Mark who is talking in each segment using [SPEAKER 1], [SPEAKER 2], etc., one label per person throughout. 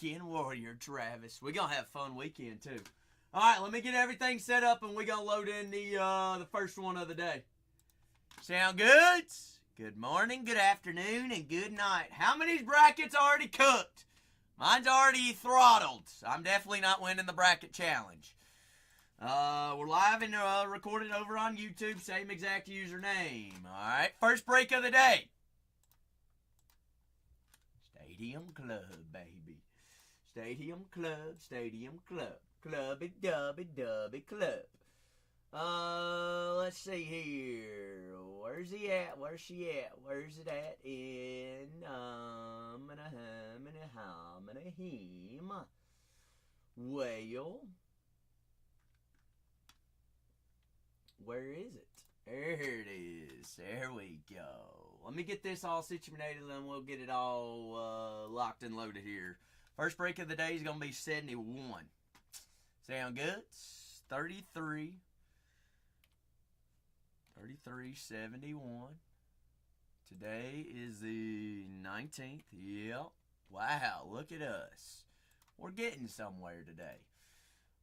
[SPEAKER 1] weekend warrior, Travis. We're going to have a fun weekend, too. All right, let me get everything set up, and we're going to load in the first one of the day. Sound good? Good morning, good afternoon, and good night. How many brackets already cooked? Mine's already throttled. I'm definitely not winning the bracket challenge. We're live and recorded over on YouTube. Same exact username. All right, first break of the day. Stadium Club, baby. Stadium Club, Stadium Club. Clubby Dubby Dubby Club. Let's see here. Where's he at? Where's she at? Where's it at? In him. Well, where is it? There it is. There we go. Let me get this all situated, and then we'll get it all locked and loaded here. First break of the day is going to be 71. Sound good? 33. 71. Today is the 19th. Yep. Wow, look at us. We're getting somewhere today.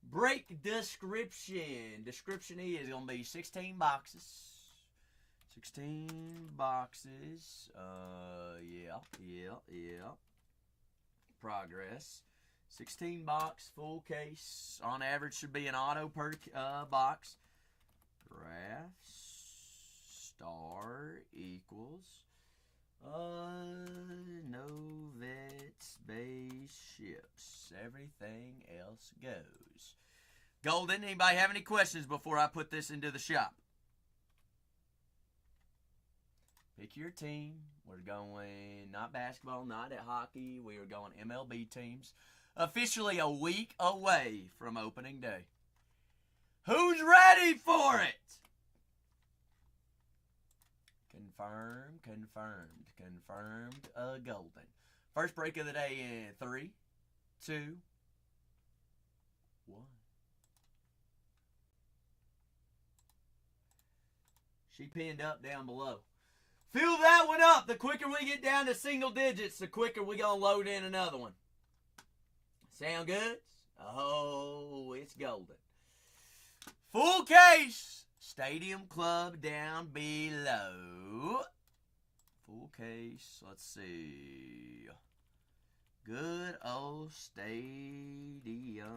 [SPEAKER 1] Break description. Description is going to be 16 boxes. 16 boxes. Yeah. Progress. 16 box, full case. On average should be an auto per box. Graphs. Star equals. No vets, base, ships. Everything else goes. Golden, anybody have any questions before I put this into the shop? Pick your team. We're going not basketball, not at hockey. We are going MLB teams. Officially a week away from opening day. Who's ready for it? Confirmed, golden. First break of the day in 3, 2, 1. She pinned up down below. Fill that one up. The quicker we get down to single digits, the quicker we gonna load in another one. Sound good? Oh, it's golden. Full case. Stadium Club down below. Full case. Let's see. Good old Stadium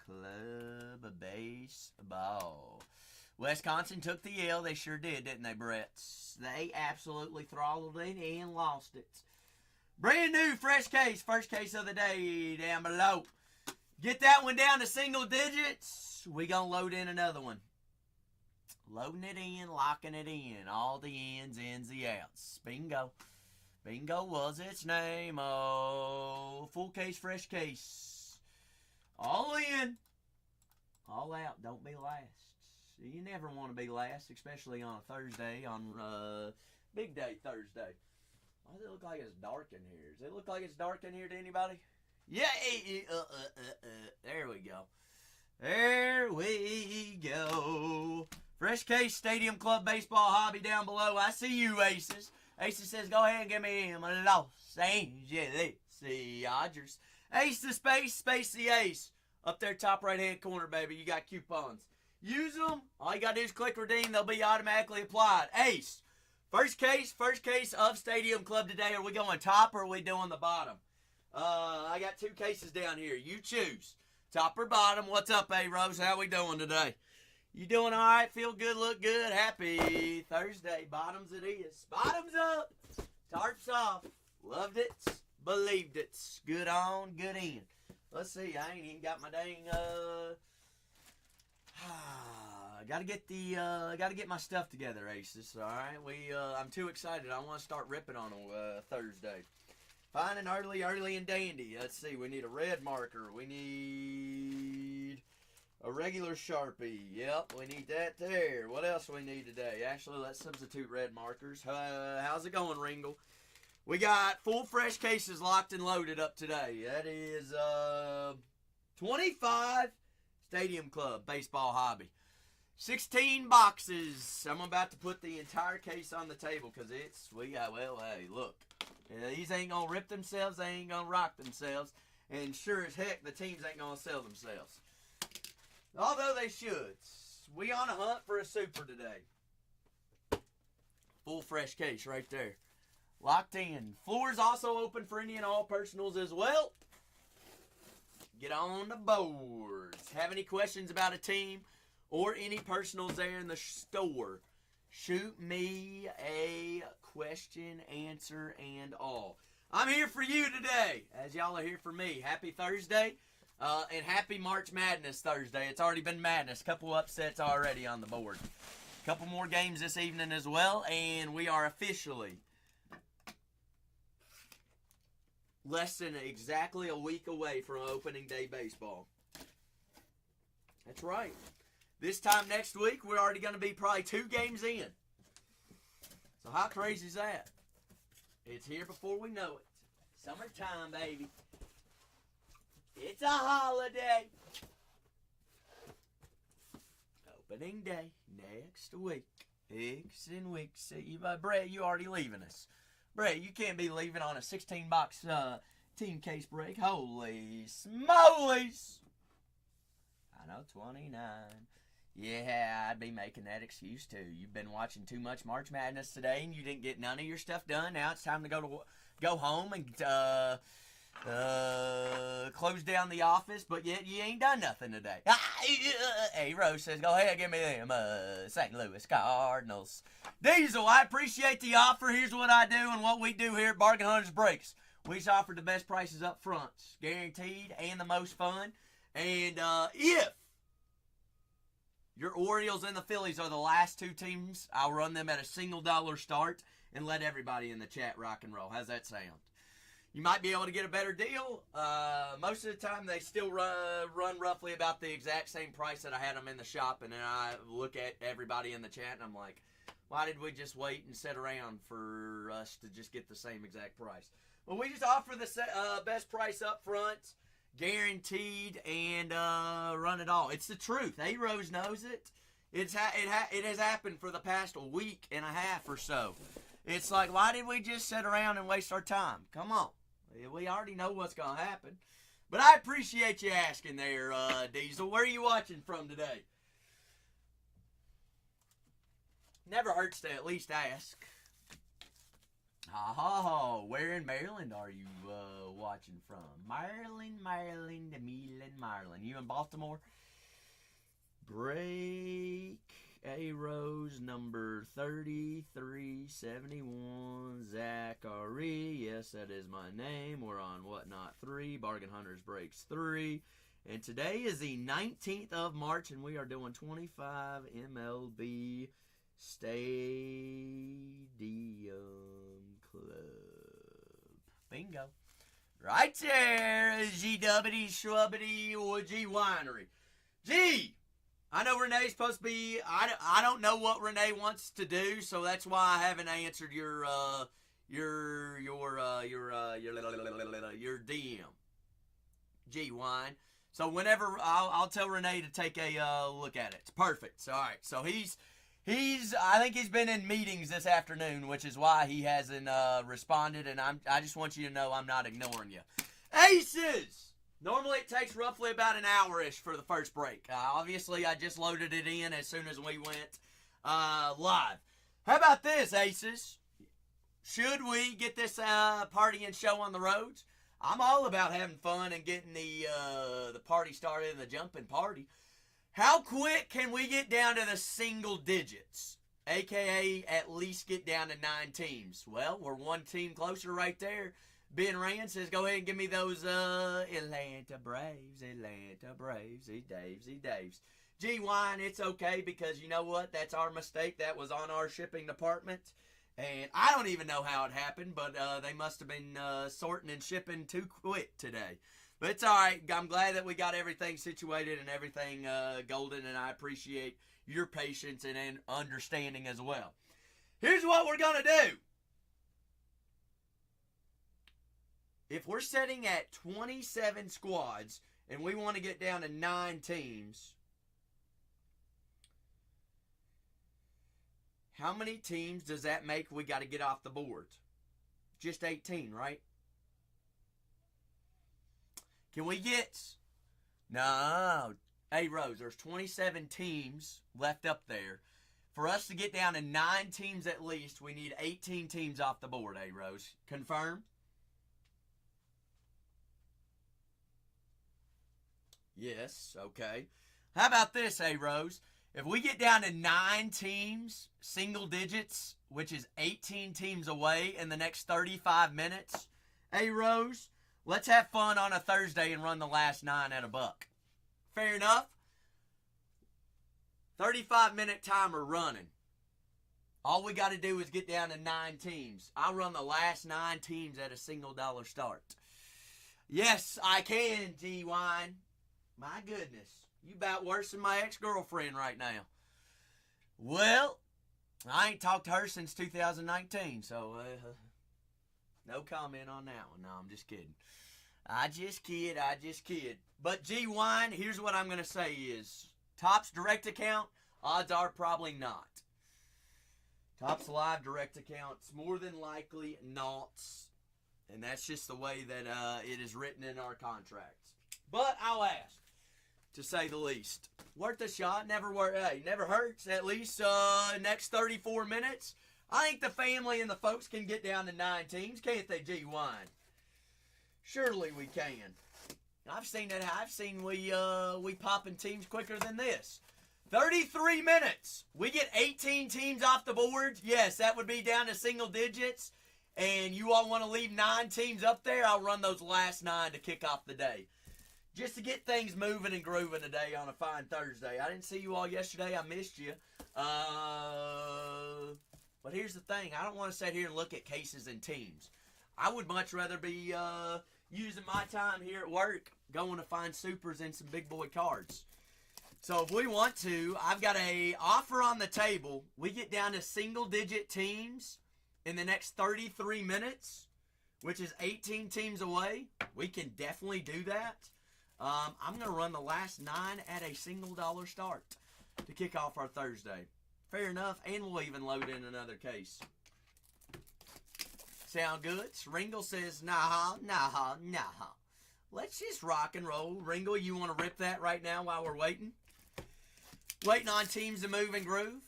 [SPEAKER 1] Club baseball. Wisconsin took the L. They sure did, didn't they, Brett? They absolutely throttled it and lost it. Brand new, fresh case. First case of the day down below. Get that one down to single digits. We gonna load in another one. Loading it in, locking it in. All the ins, the outs. Bingo. Bingo was its name. Oh, full case, fresh case. All in. All out. Don't be last. You never want to be last, especially on a Thursday, on big day Thursday. Why does it look like it's dark in here? Does it look like it's dark in here to anybody? Yeah. There we go. There we go. Fresh case, Stadium Club baseball hobby down below. I see you, Aces. Aces says, go ahead and give me him a Los Angeles Dodgers. Ace the space the ace. Up there, top right-hand corner, baby. You got coupons. Use them. All you got to do is click redeem. They'll be automatically applied. Ace. First case of Stadium Club today. Are we going top or are we doing the bottom? I got 2 cases down here. You choose. Top or bottom. What's up, A-Rose? How we doing today? You doing all right? Feel good, look good. Happy Thursday. Bottoms it is. Bottoms up. Tarps off. Loved it. Believed it. Good on, good in. Let's see. I ain't even got my dang, gotta get my stuff together, Aces. All right, I'm too excited. I want to start ripping on Thursday. Fine and early and dandy. Let's see. We need a red marker. We need a regular Sharpie. Yep, we need that there. What else we need today? Actually, let's substitute red markers. How's it going, Ringle? We got full fresh cases locked and loaded up today. That is 25 Stadium Club baseball hobby. 16 boxes. I'm about to put the entire case on the table because hey, look. These ain't going to rip themselves. They ain't going to rock themselves. And sure as heck, the teams ain't going to sell themselves. Although they should. We on a hunt for a super today. Full fresh case right there. Locked in. Floor's also open for any and all personals as well. Get on the boards. Have any questions about a team or any personals there in the store? Shoot me a question, answer, and all. I'm here for you today, as y'all are here for me. Happy Thursday, and happy March Madness Thursday. It's already been madness. A couple upsets already on the board. A couple more games this evening as well, and we are officially less than exactly a week away from opening day baseball. That's right. This time next week, we're already going to be probably 2 games in. So how crazy is that? It's here before we know it. Summertime, baby. It's a holiday. Opening day next week. Weeks and weeks. Brett, you already leaving us. Brett, you can't be leaving on a 16-box team case break. Holy smolies. I know, 29. Yeah, I'd be making that excuse too. You've been watching too much March Madness today, and you didn't get none of your stuff done. Now it's time to go home and close down the office, but yet you ain't done nothing today. Hey, Rose says, go ahead, give me them St. Louis Cardinals. Diesel, I appreciate the offer. Here's what I do and what we do here at Bargain Hunters Breaks. We just offer the best prices up front, guaranteed, and the most fun. And if your Orioles and the Phillies are the last 2 teams, I'll run them at a single dollar start and let everybody in the chat rock and roll. How's that sound? You might be able to get a better deal. Most of the time, they still run roughly about the exact same price that I had them in the shop, and then I look at everybody in the chat, and I'm like, why did we just wait and sit around for us to just get the same exact price? Well, we just offer the best price up front, guaranteed, and run it all. It's the truth. A-Rose knows it. It has happened for the past week and a half or so. It's like, why did we just sit around and waste our time? Come on. We already know what's going to happen. But I appreciate you asking there, Diesel. Where are you watching from today? Never hurts to at least ask. Where in Maryland are you watching from? Maryland. You in Baltimore? Break A-Rose number 3371. Zachary. Yes, that is my name. We're on Whatnot 3. Bargain Hunters Breaks 3. And today is the 19th of March, and we are doing 25 MLB Stadium Club. Bingo. Right there, GW Shrubity or G Winery. G! I know Renee's supposed to be, I don't know what Renee wants to do, so that's why I haven't answered your DM. G Wine. So whenever, I'll tell Renee to take a look at it. It's perfect. All right. So I think he's been in meetings this afternoon, which is why he hasn't responded, and I just want you to know I'm not ignoring you. Aces! Normally it takes roughly about an hour-ish for the first break. Obviously, I just loaded it in as soon as we went live. How about this, Aces? Should we get this party and show on the roads? I'm all about having fun and getting the party started and the jumping party. How quick can we get down to the single digits? AKA at least get down to 9 teams. Well, we're 1 team closer right there. Ben Rand says, go ahead and give me those Atlanta Braves. Daves. G Wine, it's okay because you know what? That's our mistake. That was on our shipping department. And I don't even know how it happened, but they must have been sorting and shipping too quick today. But it's all right. I'm glad that we got everything situated and everything golden, and I appreciate your patience and understanding as well. Here's what we're going to do. If we're setting at 27 squads and we want to get down to 9 teams, how many teams does that make we got to get off the board? Just 18, right? Can we get... No. Hey, Rose, there's 27 teams left up there. For us to get down to 9 teams at least, we need 18 teams off the board, hey, Rose. Confirm? Yes, okay. How about this, hey, Rose? If we get down to 9 teams, single digits, which is 18 teams away in the next 35 minutes, hey, Rose, let's have fun on a Thursday and run the last 9 at $1. Fair enough? 35-minute timer running. All we got to do is get down to 9 teams. I'll run the last 9 teams at a single dollar start. Yes, I can, G-Wine. My goodness. You about worse than my ex-girlfriend right now. Well, I ain't talked to her since 2019, so no comment on that one. No, I'm just kidding. I just kid. But G-Wine, here's what I'm going to say is, Topps direct account, odds are probably not. Topps Live direct accounts, more than likely not. And that's just the way that it is written in our contracts. But I'll ask, to say the least. Worth a shot, never hurts. At least next 34 minutes. I think the family and the folks can get down to 9 teams, can't they, G-Wine? Surely we can. I've seen that. I've seen we popping teams quicker than this. 33 minutes. We get 18 teams off the board. Yes, that would be down to single digits. And you all want to leave 9 teams up there? I'll run those last 9 to kick off the day. Just to get things moving and grooving today on a fine Thursday. I didn't see you all yesterday. I missed you. But here's the thing. I don't want to sit here and look at cases and teams. I would much rather be using my time here at work going to find supers and some big boy cards. So if we want to, I've got a offer on the table. We get down to single-digit teams in the next 33 minutes, which is 18 teams away. We can definitely do that. I'm going to run the last 9 at a single dollar start to kick off our Thursday. Fair enough, and we'll even load in another case. Sound good? Ringle says, nah. Let's just rock and roll. Ringle, you want to rip that right now while we're waiting? Waiting on teams to move and groove.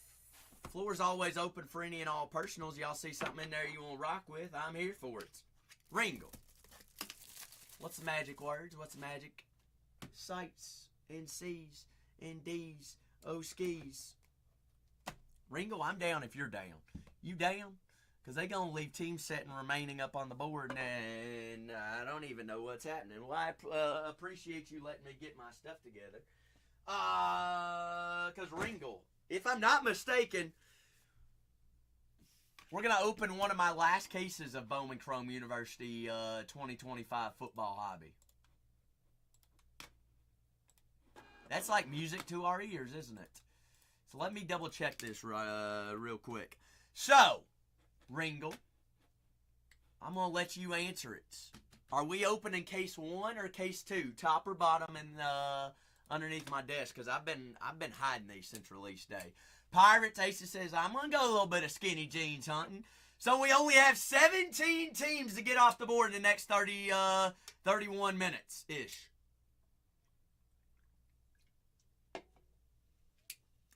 [SPEAKER 1] Floor's always open for any and all personals. Y'all see something in there you want to rock with? I'm here for it. Ringle. What's the magic words? What's the magic? Sights and C's and D's. Oh, skis. Ringle, I'm down if you're down. You down? Because they're going to leave team setting remaining up on the board, and I don't even know what's happening. Well, I appreciate you letting me get my stuff together. Because Ringle, if I'm not mistaken, we're going to open one of my last cases of Bowman Chrome University 2025 football hobby. That's like music to our ears, isn't it? So let me double check this real quick. So, Ringle, I'm going to let you answer it. Are we opening case 1 or case 2? Top or bottom and underneath my desk? Because I've been hiding these since release day. Pirates Aces says, I'm going to go a little bit of skinny jeans hunting. So we only have 17 teams to get off the board in the next 31 minutes-ish.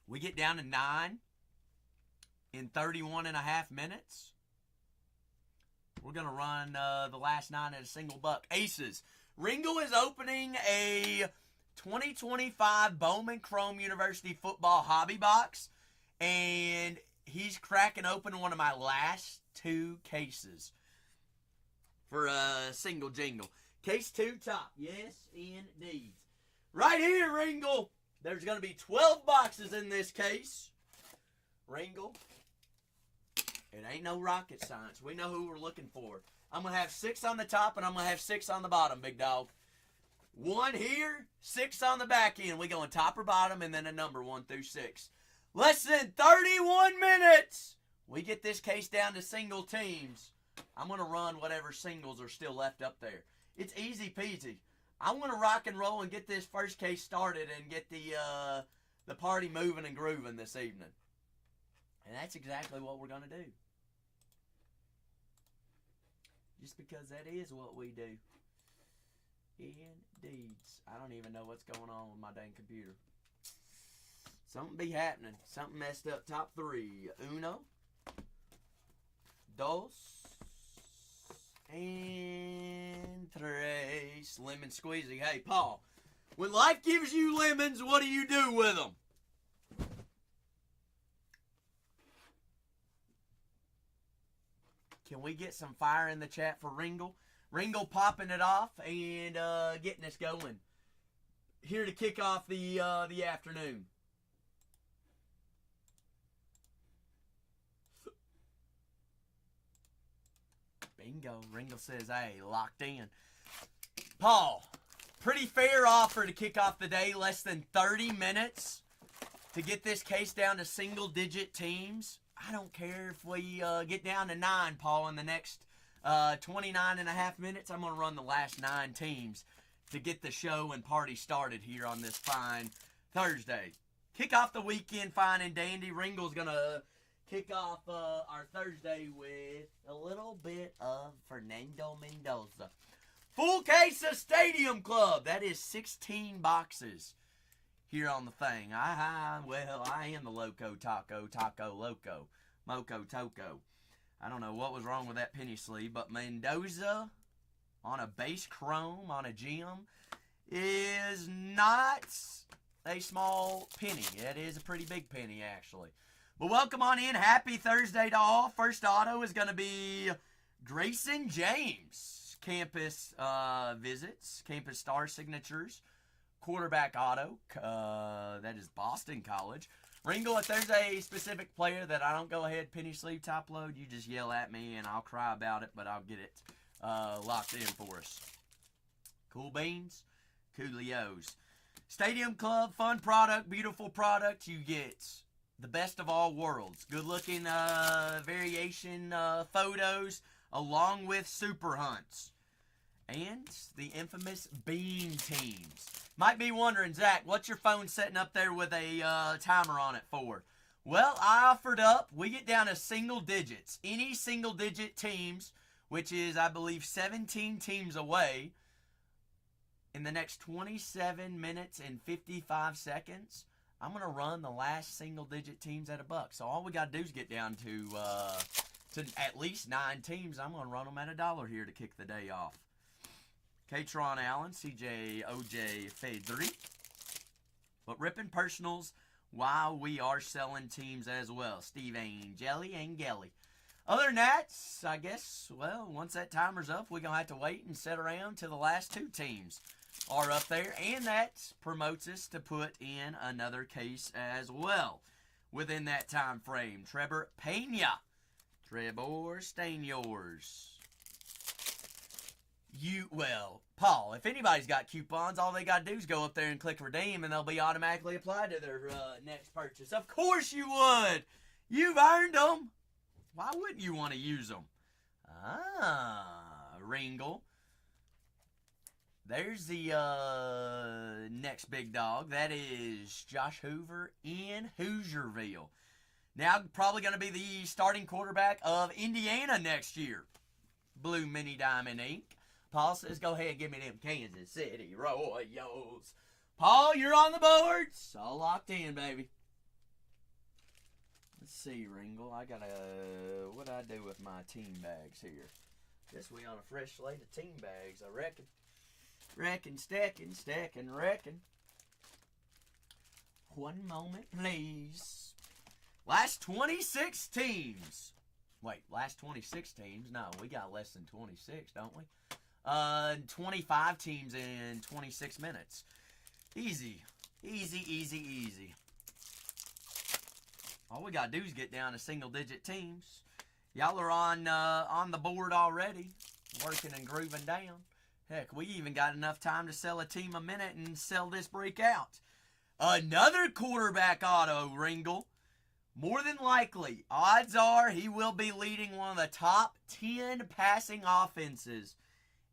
[SPEAKER 1] We get down to 9 in 31 and a half minutes. We're going to run the last 9 at a single buck. Aces. Ringle is opening a 2025 Bowman Chrome University football hobby box. And he's cracking open one of my last 2 cases for a single jingle. Case 2 top. Yes, indeed. Right here, Ringle. There's going to be 12 boxes in this case. Ringle. It ain't no rocket science. We know who we're looking for. I'm going to have 6 on the top and I'm going to have 6 on the bottom, big dog. 1 here, 6 on the back end. We going top or bottom and then a number 1 through 6. Less than 31 minutes. We get this case down to single teams. I'm going to run whatever singles are still left up there. It's easy peasy. I want to rock and roll and get this first case started and get the party moving and grooving this evening. And that's exactly what we're going to do. Just because that is what we do. deeds. I don't even know what's going on with my dang computer. Something be happening. Something messed up. Top 3. Uno. Dos. And tres. Lemon squeezy. Hey, Paul. When life gives you lemons, what do you do with them? Can we get some fire in the chat for Ringle? Ringle popping it off and getting us going. Here to kick off the afternoon. Bingo. Ringle says, hey, locked in. Paul, pretty fair offer to kick off the day. Less than 30 minutes to get this case down to single-digit teams. I don't care if we get down to 9, Paul, in the next 29 and a half minutes. I'm going to run the last 9 teams to get the show and party started here on this fine Thursday. Kick off the weekend fine and dandy. Ringle's going to kick off our Thursday with a little bit of Fernando Mendoza. Full case of Stadium Club. That is 16 boxes here on the thing. I am the Loco Taco Loco. Moco Toco. I don't know what was wrong with that penny sleeve, but Mendoza on a base chrome on a gem is not a small penny. It is a pretty big penny, actually. But welcome on in. Happy Thursday to all. First auto is going to be Grayson James. Campus visits, Campus Star signatures. Quarterback auto, that is Boston College. Ringle, if there's a specific player that I don't go ahead penny sleeve top load, you just yell at me and I'll cry about it, but I'll get it locked in for us. Cool beans, coolios. Stadium Club, fun product, beautiful product. You get the best of all worlds. Good looking variation photos along with super hunts. And the infamous bean teams. Might be wondering, Zach, what's your phone setting up there with a timer on it for? Well, I offered up. We get down to single digits. Any single digit teams, which is, I believe, 17 teams away, in the next 27 minutes and 55 seconds, I'm going to run the last single digit teams at $1. So all we got to do is get down to at least 9 teams. I'm going to run them at $1 here to kick the day off. Katron Allen, CJ, OJ, Fedri. But ripping personals while we are selling teams as well. Steve Angeli. Other than that, I guess, well, once that timer's up, we're going to have to wait and sit around till the last 2 teams are up there. And that promotes us to put in another case as well within that time frame. Trevor Pena. Trevor, stain yours. Paul, if anybody's got coupons, all they got to do is go up there and click redeem, and they'll be automatically applied to their next purchase. Of course you would. You've earned them. Why wouldn't you want to use them? Ringle. There's the next big dog. That is Josh Hoover in Hoosierville. Now probably going to be the starting quarterback of Indiana next year. Blue Mini Diamond Ink. Paul says, go ahead and give me them Kansas City Royals. Paul, you're on the boards. All locked in, baby. Let's see, Ringle. I got to, what do I do with my team bags here? Guess we on a fresh slate of team bags, I reckon. Stacking. One moment, please. Last 26 teams. Wait, last 26 teams? No, we got less than 26, don't we? 25 teams in 26 minutes. Easy. All we got to do is get down to single-digit teams. Y'all are on the board already, working and grooving down. Heck, we even got enough time to sell a team a minute and sell this breakout. Another quarterback auto, Ringle. More than likely, odds are he will be leading one of the top 10 passing offenses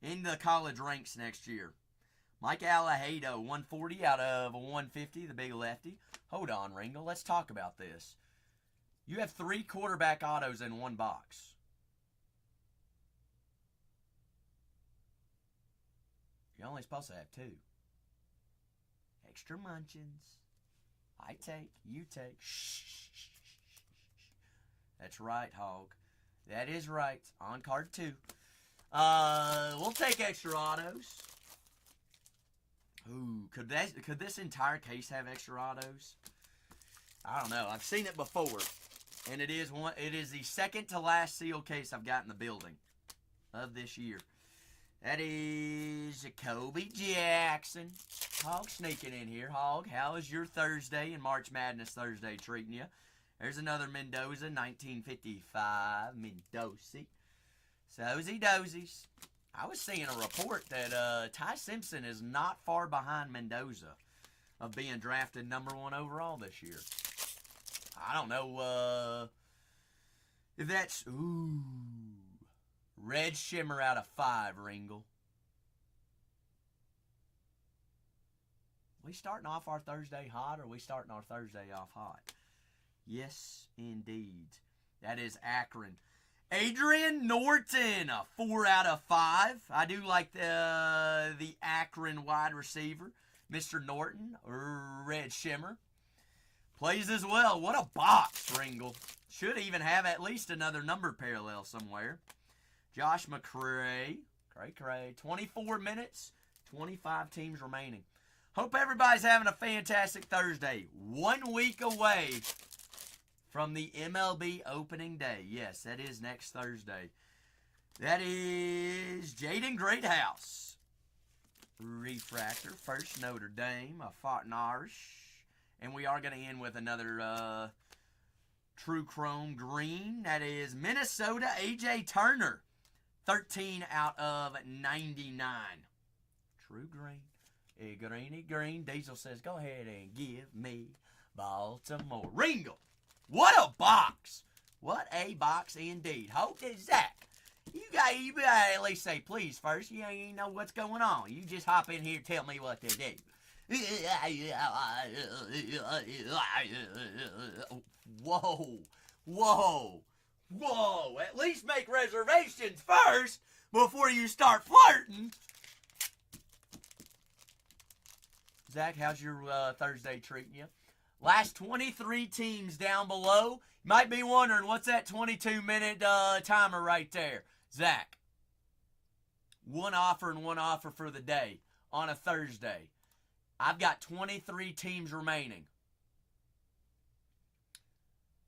[SPEAKER 1] in the college ranks next year. Mike Alahado, 140 out of 150, the big lefty. Hold on, Ringle. Let's talk about this. You have 3 quarterback autos in one box. You're only supposed to have 2. Extra munchins. I take, you take. Shh. That's right, Hog. That is right. On card 2. We'll take extra autos. Ooh, could this entire case have extra autos? I don't know. I've seen it before, and it is the second to last sealed case I've got in the building of this year. That is Jacoby Jackson. Hog sneaking in here. Hog, how is your Thursday and March Madness Thursday treating you? There's another Mendoza, 1955 Mendoza. Sozy dozies. I was seeing a report that Ty Simpson is not far behind Mendoza of being drafted number 1 overall this year. I don't know if that's... Ooh. Red Shimmer out of 5, Ringle. We starting off our Thursday hot, or are we starting our Thursday off hot? Yes, indeed. That is Akron. Adrian Norton, a 4 out of 5. I do like the Akron wide receiver, Mr. Norton, Red Shimmer. Plays as well. What a box, Ringle. Should even have at least another number parallel somewhere. Josh McCray, Cray, 24 minutes, 25 teams remaining. Hope everybody's having a fantastic Thursday. 1 week away from the MLB opening day. Yes, that is next Thursday. That is Jaden Greathouse. Refractor, first Notre Dame, a Fontenarish. And we are going to end with another True Chrome Green. That is Minnesota, A.J. Turner. 13 out of 99. True Green. A greeny green. Diesel says, go ahead and give me Baltimore. Ringle. What a box. What a box indeed. Hope is Zach. You got to at least say please first. You ain't know what's going on. You just hop in here and tell me what to do. Whoa. At least make reservations first before you start flirting. Zach, how's your Thursday treating you? Last 23 teams down below. You might be wondering, what's that 22-minute timer right there? Zach, one offer for the day on a Thursday. I've got 23 teams remaining.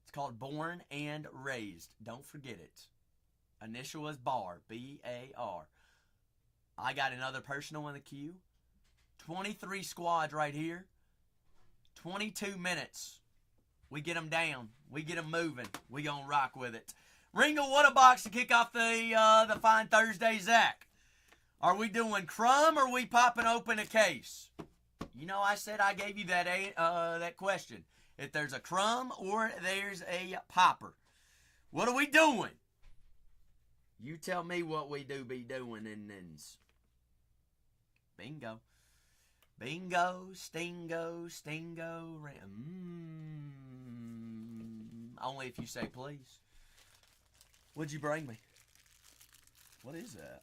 [SPEAKER 1] It's called Born and Raised. Don't forget it. Initial is BAR. B-A-R. I got another personal in the queue. 23 squads right here. 22 minutes. We get them down. We get them moving. We gonna rock with it. Ringle, what a box to kick off the fine Thursday, Zach. Are we doing crumb or are we popping open a case? You know, I said I gave you that question. If there's a crumb or there's a popper. What are we doing? You tell me what we do be doing and bingo. Bingo, stingo. Only if you say please. What'd you bring me? What is that?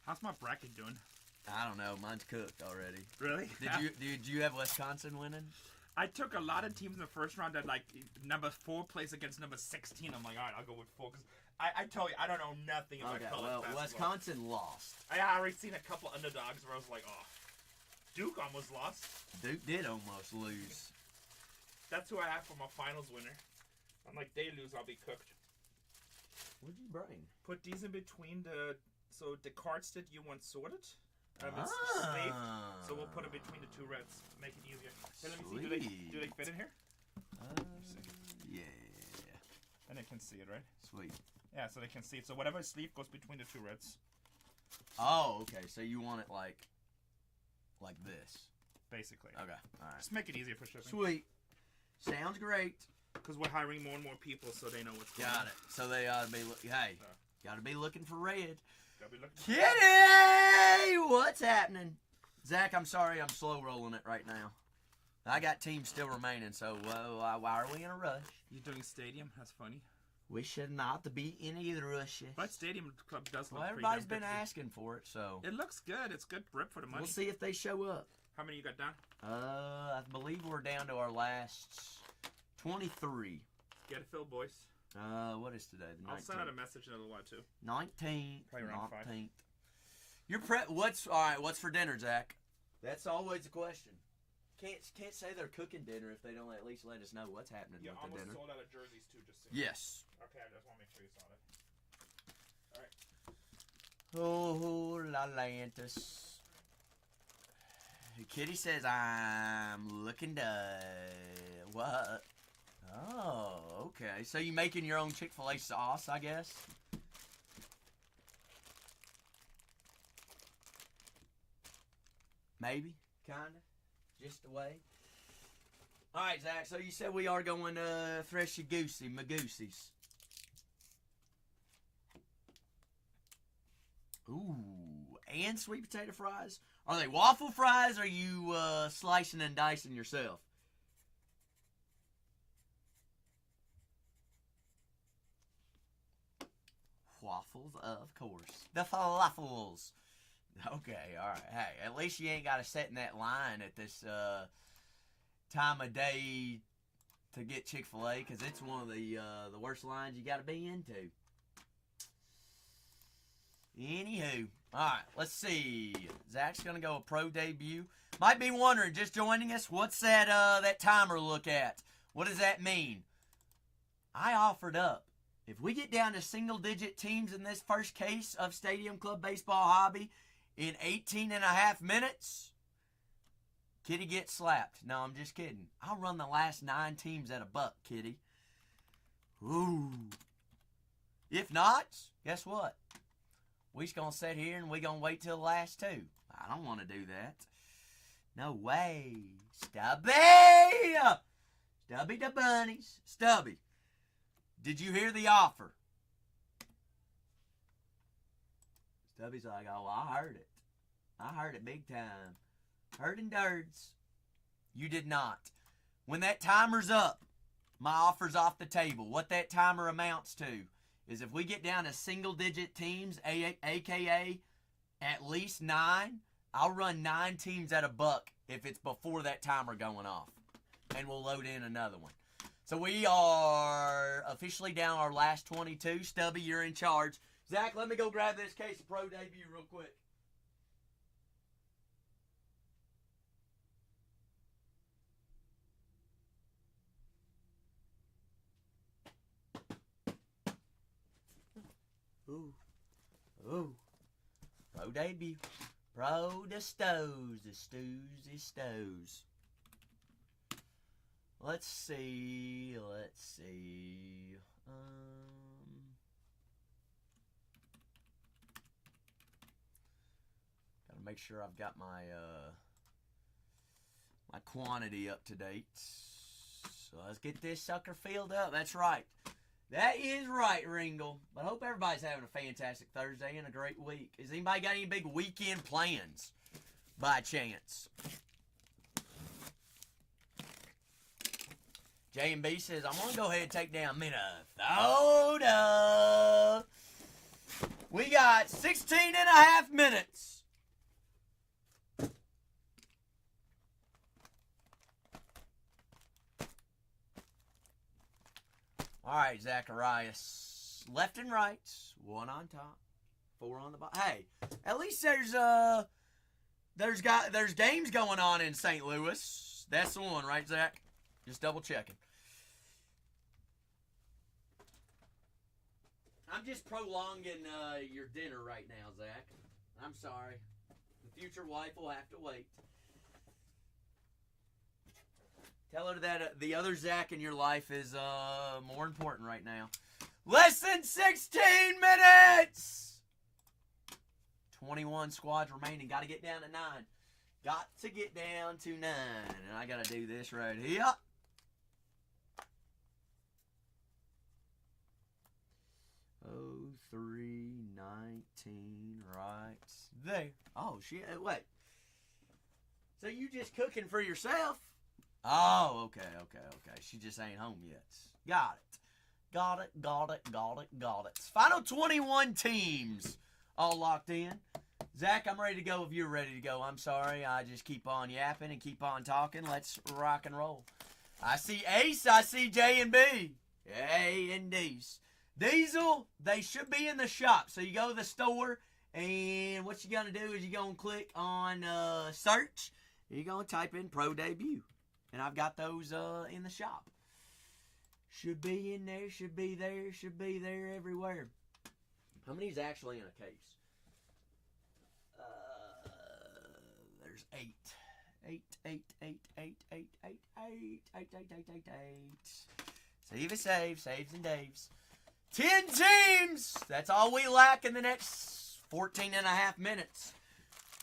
[SPEAKER 2] How's my bracket doing?
[SPEAKER 1] I don't know. Mine's cooked already.
[SPEAKER 2] Really?
[SPEAKER 1] Did you have Wisconsin winning?
[SPEAKER 2] I took a lot of teams in the first round that, like, number 4 plays against number 16. I'm like, all right, I'll go with 4. Because I tell you, I don't know nothing about college basketball.
[SPEAKER 1] Wisconsin lost.
[SPEAKER 2] I already seen a couple underdogs where I was like, oh. Duke almost lost.
[SPEAKER 1] Duke did almost lose.
[SPEAKER 2] That's who I have for my finals winner. I'm like, they lose, I'll be cooked.
[SPEAKER 1] What'd you bring?
[SPEAKER 2] Put these in between so the cards that you want sorted. It's slaved, so we'll put it between the 2 reds. Make it easier. Hey, let me see. Do they fit in here?
[SPEAKER 1] Yeah.
[SPEAKER 2] And they can see it, right?
[SPEAKER 1] Sweet.
[SPEAKER 2] Yeah, so they can see it. So whatever is sleeve goes between the 2 reds.
[SPEAKER 1] Oh, okay. So you want it like this?
[SPEAKER 2] Basically.
[SPEAKER 1] Okay. All right.
[SPEAKER 2] Just make it easier for shipping.
[SPEAKER 1] Sweet. Sounds great.
[SPEAKER 2] Because we're hiring more and more people, so they know what's going on.
[SPEAKER 1] Got it. So they ought to be got to be looking for red.
[SPEAKER 2] Gotta be looking for
[SPEAKER 1] Kitty! What's happening? Zach, I'm sorry I'm slow rolling it right now. I got teams still remaining, so why are we in a rush?
[SPEAKER 2] You're doing stadium? That's funny.
[SPEAKER 1] We should not be in either rushes.
[SPEAKER 2] But Stadium Club does look
[SPEAKER 1] Well,
[SPEAKER 2] pretty
[SPEAKER 1] everybody's
[SPEAKER 2] damn
[SPEAKER 1] been
[SPEAKER 2] good.
[SPEAKER 1] asking for it, so.
[SPEAKER 2] It looks good. It's good grip for the money.
[SPEAKER 1] We'll see if they show up.
[SPEAKER 2] How many you got down?
[SPEAKER 1] I believe we're down to our last 23.
[SPEAKER 2] Get it filled, boys.
[SPEAKER 1] What is today? The 19th.
[SPEAKER 2] I'll send out a message in a little while, too.
[SPEAKER 1] 19th.
[SPEAKER 2] Probably around 5.
[SPEAKER 1] 19th. You're what's for dinner, Zach? That's always a question. Can't say they're cooking dinner if they don't at least let us know what's happening
[SPEAKER 2] You
[SPEAKER 1] with the
[SPEAKER 2] almost
[SPEAKER 1] dinner.
[SPEAKER 2] sold out of jerseys, too, just so you know.
[SPEAKER 1] Yes.
[SPEAKER 2] Okay, I just want to make sure you saw that.
[SPEAKER 1] Oh, Lalantis. Kitty says, I'm looking to... What? Oh, okay. So you making your own Chick-fil-A sauce, I guess? Maybe. Kinda. Just a way. Alright, Zach, so you said we are going to Freshy Goosey, Magoosies. Ooh, and sweet potato fries? Are they waffle fries, or are you slicing and dicing yourself? Waffles, of course. The falafels. Okay, alright. Hey, at least you ain't got to sit in that line at this time of day to get Chick-fil-A, because it's one of the worst lines you got to be into. Anywho, alright, let's see. Zach's going to go a pro debut. Might be wondering, just joining us, what's that timer look at? What does that mean? I offered up. If we get down to single-digit teams in this first case of Stadium Club Baseball Hobby in 18 and a half minutes, Kitty gets slapped. No, I'm just kidding. I'll run the last 9 teams at $1, Kitty. Ooh. If not, guess what? We just going to sit here and we going to wait till the last 2. I don't want to do that. No way. Stubby! Stubby the bunnies. Stubby. Did you hear the offer? Stubby's like, oh, I heard it. I heard it big time. Heard and dirds. You did not. When that timer's up, my offer's off the table. What that timer amounts to is if we get down to single-digit teams, a.k.a. at least 9, I'll run 9 teams at $1 if it's before that timer going off. And we'll load in another one. So we are officially down our last 22. Stubby, you're in charge. Zach, let me go grab this case of Pro Debut real quick. Ooh. Ooh. Pro Debut. Pro the stows. The stews is stows. Let's see. Gotta make sure I've got my my quantity up to date. So let's get this sucker filled up. That's right. That is right, Ringle. But I hope everybody's having a fantastic Thursday and a great week. Has anybody got any big weekend plans by chance? J&B says, I'm going to go ahead and take down Minnesota. We got 16 and a half minutes. All right, Zacharias. Left and right. 1 on top. 4 on the bottom. Hey, at least there's games going on in St. Louis. That's the one, right, Zach? Just double checking. I'm just prolonging your dinner right now, Zach. I'm sorry. The future wife will have to wait. Tell her that the other Zach in your life is more important right now. Less than 16 minutes! 21 squads remaining. Got to get down to 9. Got to get down to 9. And I got to do this right here. Oh, 3:19 right there. Oh, shit. Wait. So you just cooking for yourself? Oh, okay. She just ain't home yet. Got it. Got it. Final 21 teams all locked in. Zach, I'm ready to go if you're ready to go. I'm sorry. I just keep on yapping and keep on talking. Let's rock and roll. I see Ace. I see J and B. A and D's. Diesel, they should be in the shop. So you go to the store, and what you're going to do is you're going to click on search. You're going to type in Pro Debut. And I've got those in the shop. Should be in there, should be there, everywhere. How many is actually in a case? There's 8. 8. Save is save, saves and Daves. 10 teams! That's all we lack in the next 14 and a half minutes.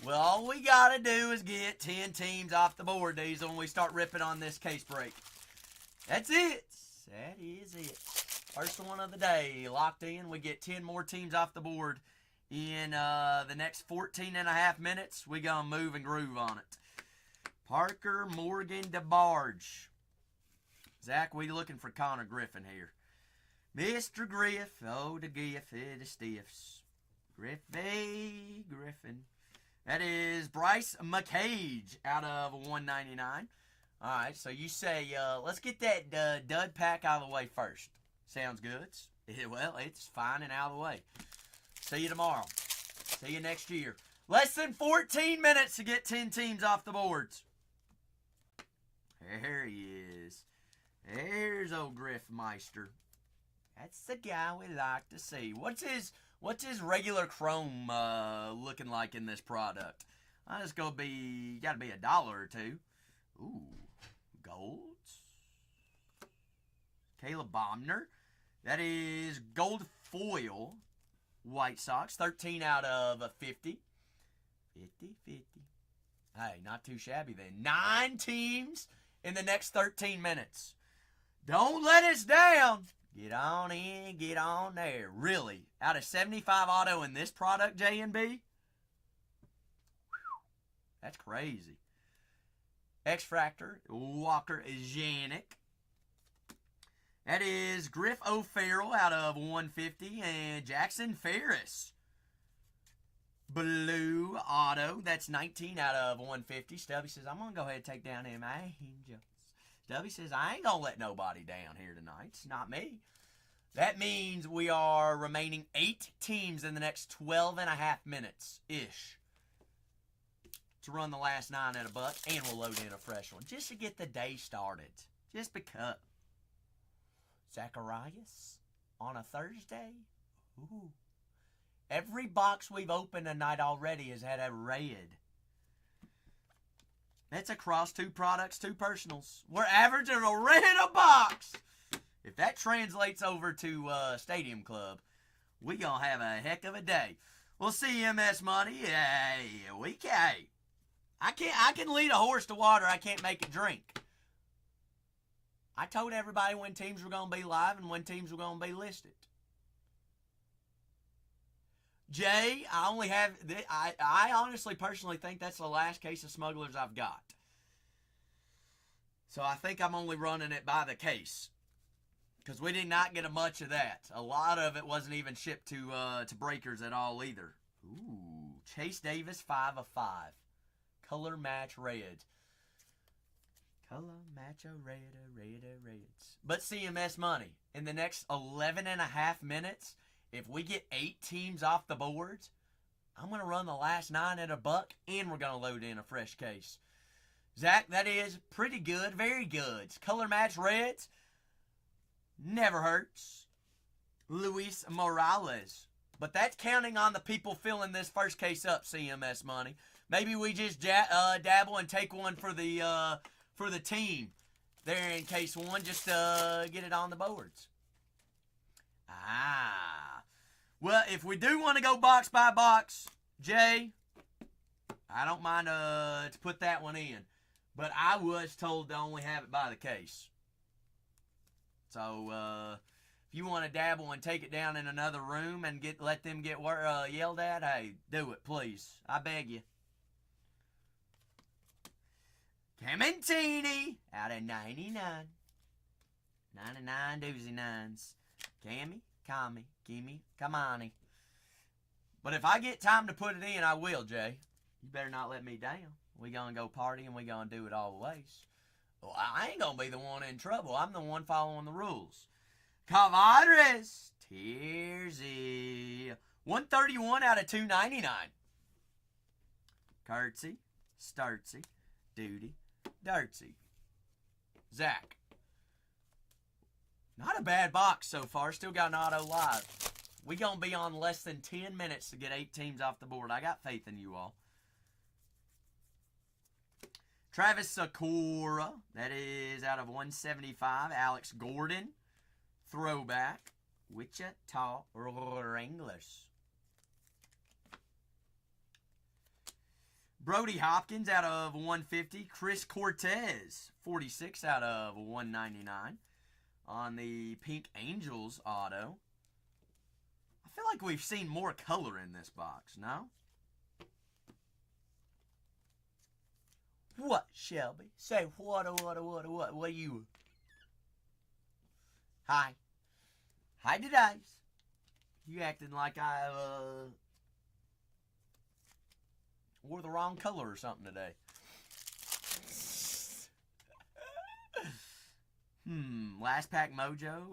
[SPEAKER 1] Well, all we got to do is get 10 teams off the board, Diesel, when we start ripping on this case break. That's it. That is it. First one of the day. Locked in. We get 10 more teams off the board in the next 14 and a half minutes. We're going to move and groove on it. Parker Morgan DeBarge. Zach, we looking for Connor Griffin here. Mr. Griff. Oh, the Griff, the stiffs. Griffin. That is Bryce McCage out of 199. All right, so you say, let's get that dud pack out of the way first. Sounds good. Well, it's fine and out of the way. See you tomorrow. See you next year. Less than 14 minutes to get 10 teams off the boards. There he is. There's old Griffmeister. That's the guy we like to see. What's his regular chrome looking like in this product? It's gotta be $1 or $2. Ooh, golds. Caleb Baumner. That is gold foil. White Sox. 13 out of 50. 50. Hey, not too shabby then. 9 teams in the next 13 minutes. Don't let us down. Get on in, get on there. Really, out of 75 auto in this product, J&B? That's crazy. X-Fractor, Walker Janik. That is Griff O'Farrell out of 150. And Jackson Ferris. Blue auto. That's 19 out of 150. Stubby says, I'm going to go ahead and take down them Angels. Stubby says, I ain't going to let nobody down here tonight. It's not me. That means we are remaining 8 teams in the next 12 and a half minutes-ish to run the last 9 at $1, and we'll load in a fresh one just to get the day started. Just because. Zacharias on a Thursday. Ooh. Every box we've opened tonight already has had a red. That's across 2 products, 2 personals. We're averaging a red a box. If that translates over to Stadium Club, we gonna have a heck of a day. We'll see MS Money. Hey, I can lead a horse to water. I can't make it drink. I told everybody when teams were gonna be live and when teams were gonna be listed. Jay, I honestly, personally think that's the last case of smugglers I've got. So I think I'm only running it by the case. Because we did not get a much of that. A lot of it wasn't even shipped to breakers at all either. Ooh, Chase Davis, 5 of 5. Color match red. Color match a red. But CMS Money, in the next 11 and a half minutes, if we get 8 teams off the boards, I'm going to run the last 9 at $1, and we're going to load in a fresh case. Zach, that is pretty good, very good. Color match reds, never hurts. Luis Morales. But that's counting on the people filling this first case up, CMS Money. Maybe we just dabble and take one for the team there in case 1, just get it on the boards. Well, if we do want to go box by box, Jay, I don't mind to put that one in. But I was told to only have it by the case. So, if you want to dabble and take it down in another room and let them get yelled at, hey, do it, please. I beg you. Camentini out of 99. 99 doozy nines. Cammy, Kami, Gimme, Kamani. But if I get time to put it in, I will, Jay. You better not let me down. We gonna go party and we gonna do it all the ways. Well, I ain't gonna be the one in trouble. I'm the one following the rules. Cavadres, Tearsy, 131 out of 299. Curtsy, Sturtsy, Duty, Dirtsy. Zach. Not a bad box so far. Still got an auto live. We gonna be on less than 10 minutes to get 8 teams off the board. I got faith in you all. Travis Sakura. That is out of 175. Alex Gordon. Throwback. Wichita Wranglers. Brody Hopkins out of 150. Chris Cortez. 46 out of 199. On the Pink Angels auto. I feel like we've seen more color in this box, no? What, Shelby? Say what are you? Hi. Hi today. You acting like I wore the wrong color or something today. Last pack mojo.